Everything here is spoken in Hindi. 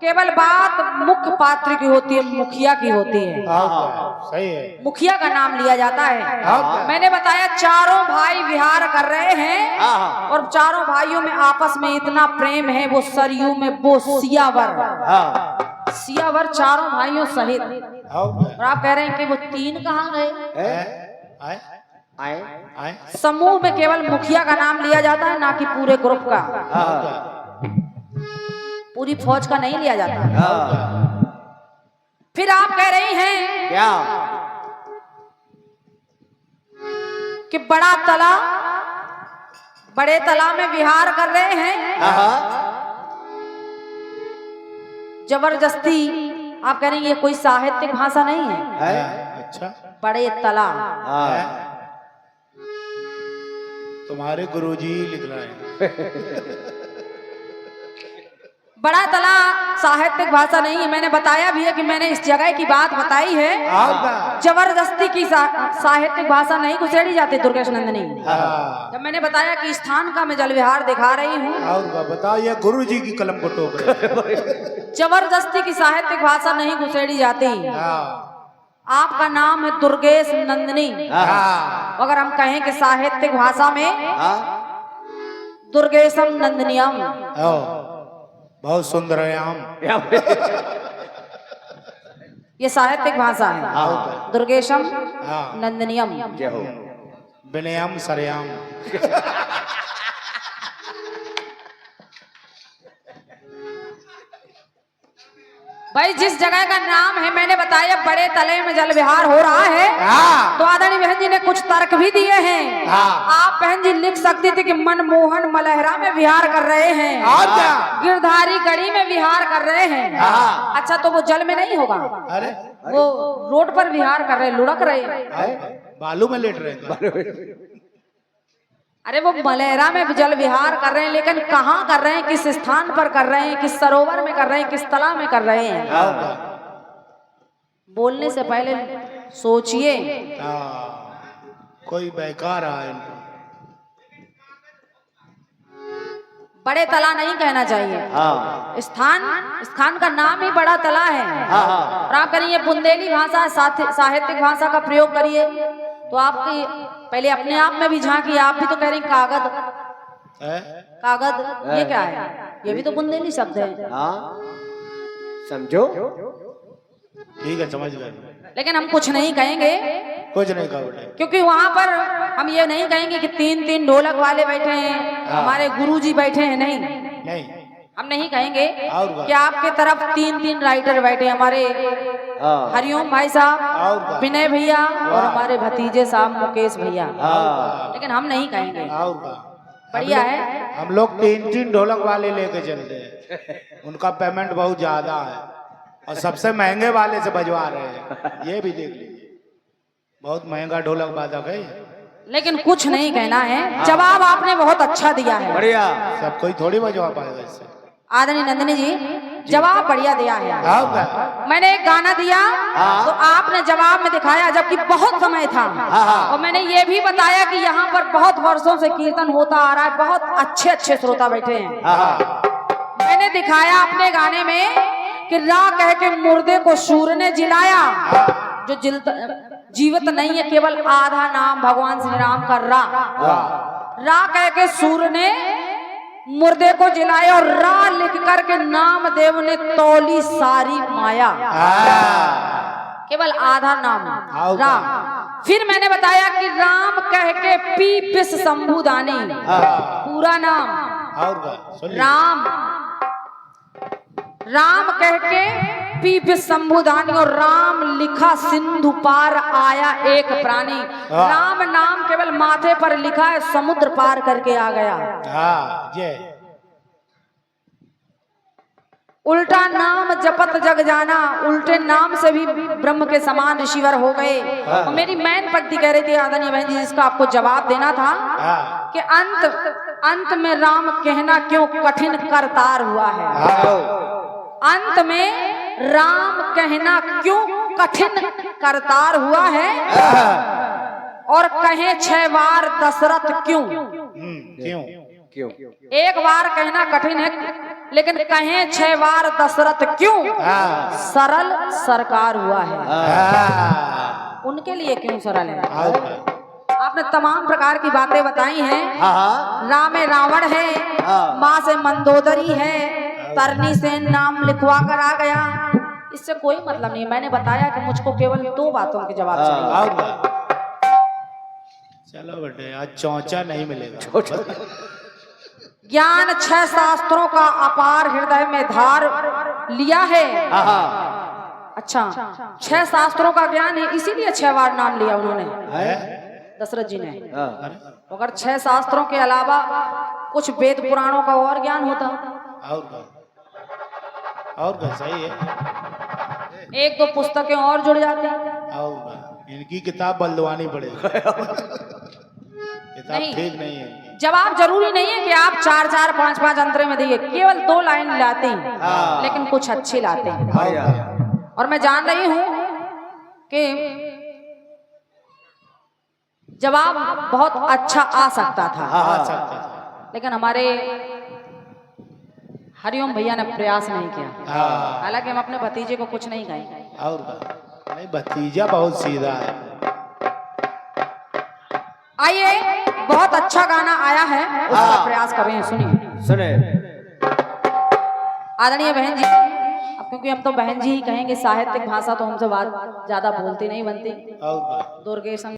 केवल बात मुख्य पात्र की होती है, मुखिया की होती है। सही है। मुखिया का नाम लिया जाता है। मैंने बताया चारों भाई विहार कर रहे हैं और चारों भाइयों में आपस में इतना प्रेम है, वो सरयू में वो सियावर चारों भाइयों सहित। और आप कह रहे हैं कि वो तीन कहाँ गए? आए समूह में केवल मुखिया का नाम लिया जाता है, ना कि पूरे ग्रुप का, पूरी फौज का नहीं लिया जाता। फिर आप कह रही हैं क्या कि बड़े तला में विहार कर रहे हैं जबरदस्ती। आप कह रही हैं ये कोई साहित्यिक भाषा नहीं है। अच्छा, बड़े तला तुम्हारे गुरुजी लिख रहे हैं। बड़ा तला साहित्यिक भाषा नहीं है। मैंने बताया भी है कि मैंने इस जगह की बात बताई है। जबरदस्ती की साहित्यिक भाषा नहीं घुसेड़ी जाती दुर्गेश नंदिनी। जब मैंने बताया कि स्थान का मैं जल विहार दिखा रही हूँ, बताओ ये गुरुजी की कलम को टोक रहे। जबरदस्ती की साहित्यिक भाषा नहीं घुसेड़ी जाती। आपका नाम है दुर्गेश नंदिनी। अगर हम कहें कि साहित्यिक भाषा में दुर्गेशम नंदनियम, बहुत सुंदर है आम। ये साहित्यिक भाषा है। दुर्गेशम नंदनियम, विनयम सरयाम। भाई जिस जगह का नाम है, मैंने बताया बड़े तले में जल विहार हो रहा है, तो आदरणीय बहन जी ने कुछ तर्क भी दिए हैं। आप बहन जी लिख सकती थी कि मनमोहन मलहरा में विहार कर रहे हैं, गिरधारी गढ़ी में विहार कर रहे हैं। अच्छा, तो वो जल में नहीं होगा? अरे वो रोड पर विहार कर रहे, लुढ़क रहे, बालू में लेट रहे। अरे वो मलहरा में जल विहार कर रहे हैं, लेकिन कहाँ कर रहे हैं, किस स्थान पर कर रहे हैं, किस सरोवर में कर रहे हैं, किस तालाब में कर रहे हैं? बोलने से पहले सोचिए। कोई बेकार है। बड़े तला नहीं कहना चाहिए। स्थान का नाम ही बड़ा तला है। और आप करिए बुंदेली भाषा, साहित्यिक भाषा का प्रयोग करिए, तो आपकी पहले अपने आप में भी झांकिए। आप भी तो कह रही कागज, ये क्या है? ये भी तो बुंदेली शब्द है। समझो, ठीक है, समझ गए। लेकिन हम कुछ नहीं कहेंगे, कुछ नहीं कहोगे, क्योंकि वहां पर हम ये नहीं कहेंगे कि तीन ढोलक वाले बैठे हैं, हमारे गुरुजी बैठे हैं। नहीं, हम नहीं कहेंगे कि आपके तरफ तीन राइटर बैठे, हमारे हरिओम भाई साहब, विनय भैया और हमारे भतीजे साहब मुकेश भैया। लेकिन हम नहीं कहेंगे। बढ़िया है, हम लोग तीन ढोलक वाले लेके चलते हैं। उनका पेमेंट बहुत ज्यादा है और सबसे महंगे वाले से बजवा रहे हैं। ये भी देख लीजिए, बहुत महंगा ढोलक वादक है। लेकिन कुछ नहीं कहना है। जवाब आपने बहुत अच्छा दिया है। बढ़िया। सब कोई थोड़ी बजवा पाएगा इससे। आदरणीय नंदिनी जी, जवाब बढ़िया दिया है। मैंने एक गाना दिया तो आपने जवाब में दिखाया, जबकि बहुत समय था। और मैंने ये भी बताया कि यहाँ पर बहुत वर्षों से कीर्तन होता आ रहा है, बहुत अच्छे श्रोता बैठे हैं। मैंने दिखाया अपने गाने में कि रा कह के मुर्दे को सूर ने जिलाया, जो जीवित नहीं है, केवल आधा नाम भगवान श्री राम का रा कह के सूर ने मुर्दे को जिलाया, और रा लिख करके नामदेव ने तौली सारी माया। केवल आधा नाम रा। फिर मैंने बताया कि राम कह के पी पिस शंभुदानी, पूरा नाम राम कह के पी पिस शंभुदानी, और राम लिखा सिंधु पार आया एक प्राणी। राम नाम केवल माथे पर लिखा है, समुद्र पार करके आ गया। उल्टा नाम जपत जग जाना, उल्टे नाम से भी ब्रह्म के समान ऋषिवर हो गए। और मेरी मैन पंक्ति कह रही थी आदरणीय बहन जी, जिसका आपको जवाब देना था कि अंत में राम कहना क्यों कठिन करतार हुआ है। अंत में राम कहना क्यों कठिन करतार हुआ है, और कहे 6 बार दशरथ क्यों। क्यों? एक बार कहना कठिन है, लेकिन कहें 6 बार दशरथ क्यों, हाँ। सरल सरकार हुआ है। हाँ। उनके लिए क्यों सरल है? और क्या? आपने तमाम प्रकार की बातें बताई हैं। हाँ राम में रावण है, हाँ। माँ से मंदोदरी है, तरनी से नाम लिखवा कर आ गया। इससे कोई मतलब नहीं। मैंने बताया कि मुझको केवल 2 बातों के जवाब चाहिए। और क्या? चलो बेटे आज चौंचा नहीं मिलेगा। ज्ञान 6 शास्त्रों का अपार हृदय में धार लिया है। हाँ अच्छा, 6 शास्त्रों का ज्ञान है, इसीलिए 6 बार नाम लिया उन्होंने, है? दशरथ जी ने। हाँ। अगर 6 शास्त्रों के अलावा कुछ वेद पुराणों का और ज्ञान होता। और क्या? और क्या? सही है। 1-2 पुस्तकें और जुड़ जाती। और क्या? इनकी किताब बलदवानी पड़ेगी। किताब नहीं। ठीक नहीं है। जवाब जरूरी नहीं है कि आप 4-4, 5-5 अंतरे में दिए, केवल 2 लाइन लाते हैं, हाँ। लेकिन कुछ अच्छी लाते हैं। और क्या? और मैं जान रही हूं कि जवाब बहुत अच्छा आ सकता था, हाँ सकता था। लेकिन हमारे हरिओम भैया ने प्रयास नहीं किया। हाँ। हालांकि हम अपने भतीजे को कुछ नहीं कहें। और क्या? नहीं भतीजा बहुत सीधा है। आइए, बहुत अच्छा गाना आया है, उसका प्रयास कर रहे हैं, सुनिए। सुने। आदरणीय बहन जी, अब क्योंकि हम तो बहन जी ही कहेंगे, साहित्यिक भाषा तो हमसे बात ज्यादा बोलती नहीं बनती। और क्या? दुर्गेश